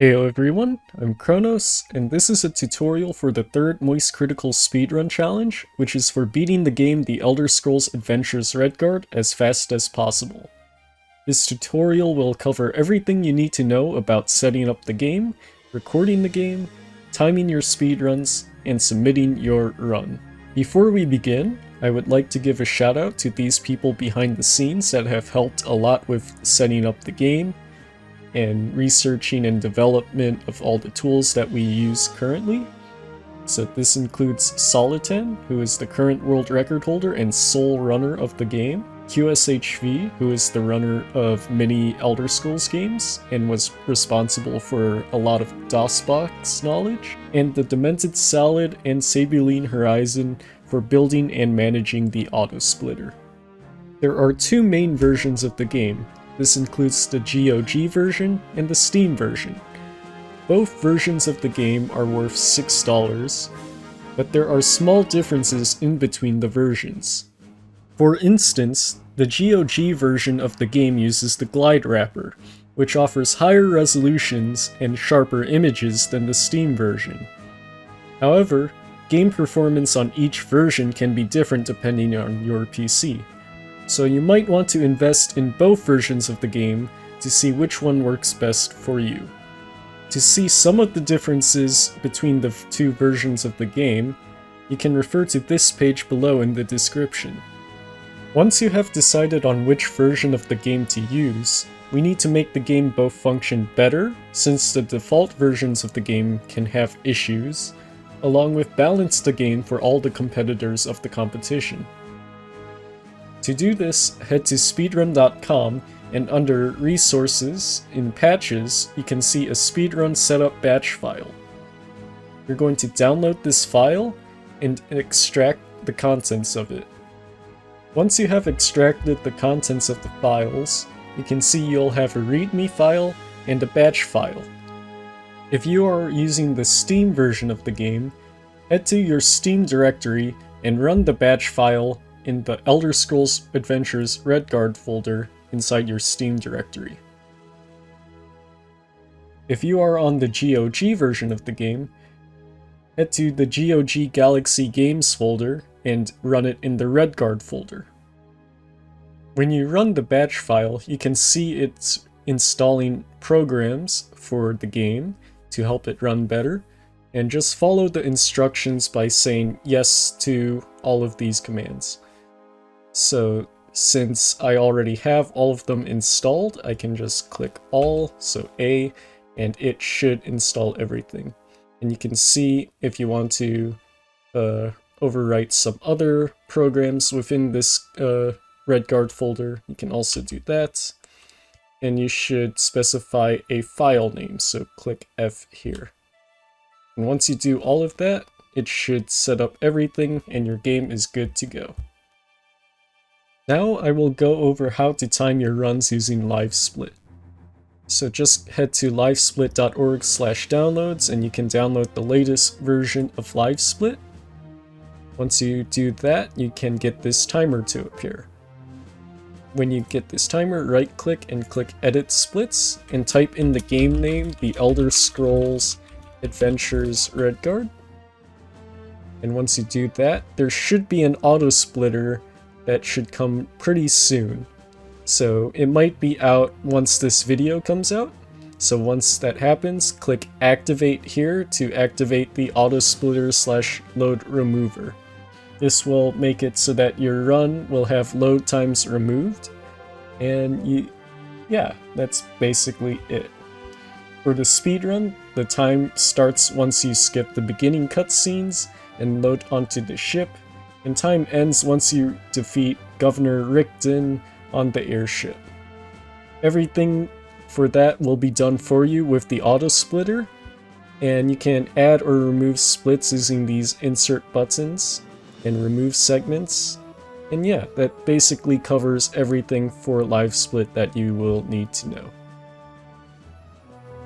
Heyo everyone, I'm Kronos, and this is a tutorial for the third Moist Critical Speedrun challenge, which is for beating the game The Elder Scrolls Adventures Redguard as fast as possible. This tutorial will cover everything you need to know about setting up the game, recording the game, timing your speedruns, and submitting your run. Before we begin, I would like to give a shout out to these people behind the scenes that have helped a lot with setting up the game, and researching and development of all the tools that we use currently. So this includes Solitaan, who is the current world record holder and sole runner of the game, QSHV, who is the runner of many Elder Scrolls games and was responsible for a lot of DosBox knowledge, and TheDementedSalad and SabulineHorizon for building and managing the autosplitter. There are two main versions of the game. This includes the GOG version and the Steam version. Both versions of the game are worth $6, but there are small differences in between the versions. For instance, the GOG version of the game uses the glide wrapper, which offers higher resolutions and sharper images than the Steam version. However, game performance on each version can be different depending on your PC. So you might want to invest in both versions of the game to see which one works best for you. To see some of the differences between the two versions of the game, you can refer to this page below in the description. Once you have decided on which version of the game to use, we need to make the game both function better, since the default versions of the game can have issues, along with balance the game for all the competitors of the competition. To do this, head to speedrun.com, and under Resources, in Patches, you can see a Speedrun Setup batch file. You're going to download this file and extract the contents of it. Once you have extracted the contents of the files, you can see you'll have a README file and a batch file. If you are using the Steam version of the game, head to your Steam directory and run the batch file in the Elder Scrolls Adventures Redguard folder inside your Steam directory. If you are on the GOG version of the game, head to the GOG Galaxy Games folder and run it in the Redguard folder. When you run the batch file, you can see it's installing programs for the game to help it run better, and just follow the instructions by saying yes to all of these commands. So since I already have all of them installed, I can just click all, so A, and it should install everything. And you can see if you want to overwrite some other programs within this Redguard folder, you can also do that. And you should specify a file name, so click F here. And once you do all of that, it should set up everything and your game is good to go. Now I will go over how to time your runs using LiveSplit. So just head to livesplit.org/downloads and you can download the latest version of LiveSplit. Once you do that, you can get this timer to appear. When you get this timer, right click and click Edit Splits and type in the game name, The Elder Scrolls Adventures Redguard. And once you do that, there should be an autosplitter that should come pretty soon. So it might be out once this video comes out. So once that happens, click Activate here to activate the autosplitter/load remover. This will make it so that your run will have load times removed. And yeah, that's basically it. For the speedrun, the time starts once you skip the beginning cutscenes and load onto the ship, and time ends once you defeat Governor Rickden on the airship. Everything for that will be done for you with the autosplitter, and you can add or remove splits using these insert buttons and remove segments. And yeah, that basically covers everything for LiveSplit that you will need to know.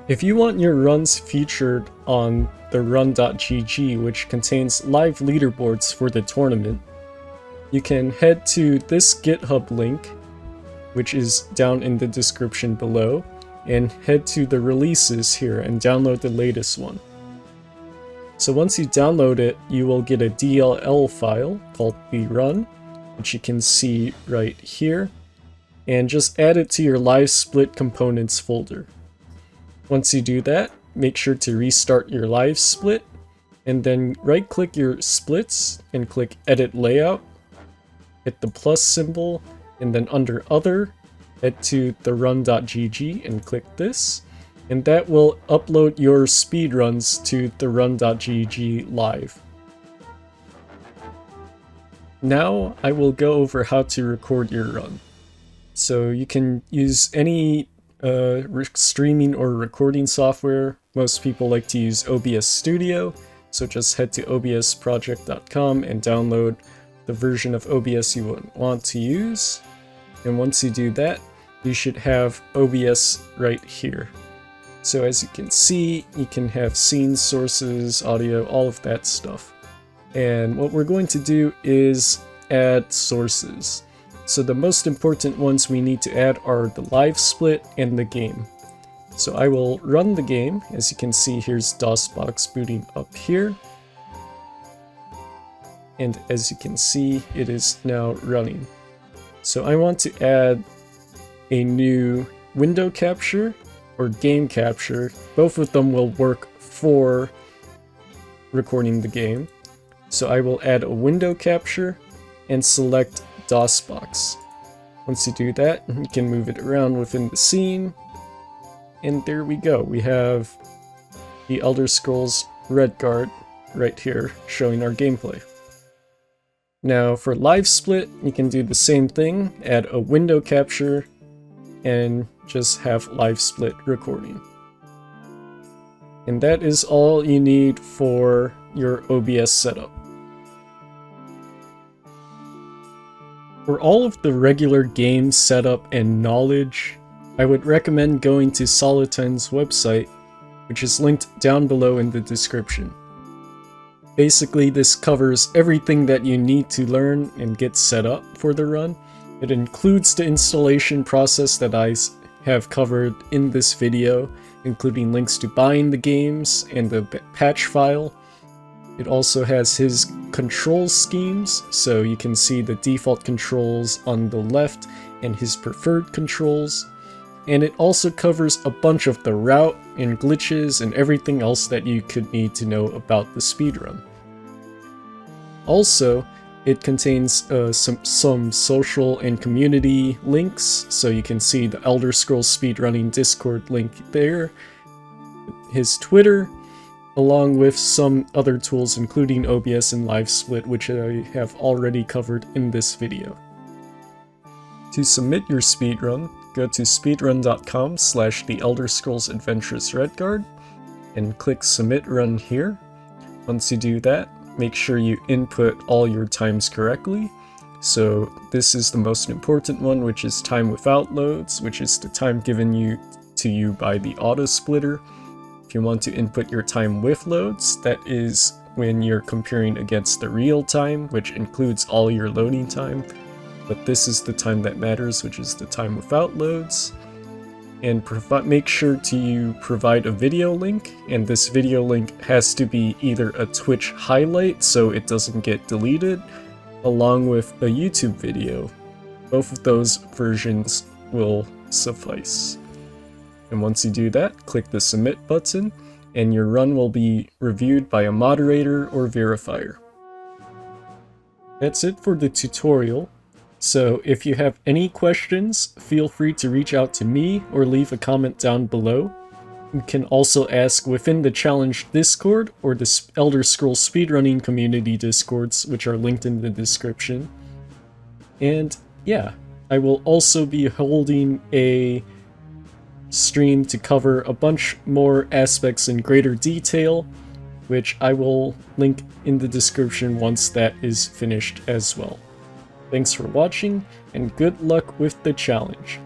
If you want your runs featured on the run.gg, which contains live leaderboards for the tournament, you can head to this GitHub link, which is down in the description below, and head to the releases here and download the latest one. So once you download it, you will get a DLL file called the run, which you can see right here, and just add it to your LiveSplit components folder. Once you do that, make sure to restart your LiveSplit, and then right-click your splits and click Edit Layout, hit the plus symbol, and then under Other, head to the run.gg and click this, and that will upload your speedruns to the run.gg live. Now I will go over how to record your run. So you can use any streaming or recording software. Most people like to use OBS Studio, so just head to obsproject.com and download the version of OBS you would want to use. And once you do that, you should have OBS right here. So as you can see, you can have scenes, sources, audio, all of that stuff. And what we're going to do is add sources. So the most important ones we need to add are the LiveSplit and the game. So I will run the game. As you can see, here's DosBox booting up here. And as you can see, it is now running. So I want to add a new window capture or game capture. Both of them will work for recording the game. So I will add a window capture and select DosBox. Once you do that, you can move it around within the scene. And there we go. We have the Elder Scrolls Redguard right here showing our gameplay. Now for LiveSplit, you can do the same thing, add a window capture, and just have LiveSplit recording. And that is all you need for your OBS setup. For all of the regular game setup and knowledge, I would recommend going to Solitaan's website, which is linked down below in the description. Basically, this covers everything that you need to learn and get set up for the run. It includes the installation process that I have covered in this video, including links to buying the games and the patch file. It also has his control schemes, so you can see the default controls on the left and his preferred controls. And it also covers a bunch of the route and glitches and everything else that you could need to know about the speedrun. Also, it contains some social and community links, so you can see the Elder Scrolls Speedrunning Discord link there, his Twitter, along with some other tools including OBS and LiveSplit, which I have already covered in this video. To submit your speedrun, go to speedrun.com/The Elder Scrolls Adventures Redguard and click Submit Run here. Once you do that, make sure you input all your times correctly. So this is the most important one, which is time without loads, which is the time given to you by the autosplitter. If you want to input your time with loads, that is when you're comparing against the real time, which includes all your loading time. But this is the time that matters, which is the time without loads. And make sure to provide a video link, and this video link has to be either a Twitch highlight so it doesn't get deleted, along with a YouTube video. Both of those versions will suffice. And once you do that, click the submit button, and your run will be reviewed by a moderator or verifier. That's it for the tutorial. So if you have any questions, feel free to reach out to me or leave a comment down below. You can also ask within the challenge Discord or the Elder Scrolls Speedrunning community Discords, which are linked in the description. And yeah, I will also be holding a stream to cover a bunch more aspects in greater detail, which I will link in the description once that is finished as well. Thanks for watching, and good luck with the challenge.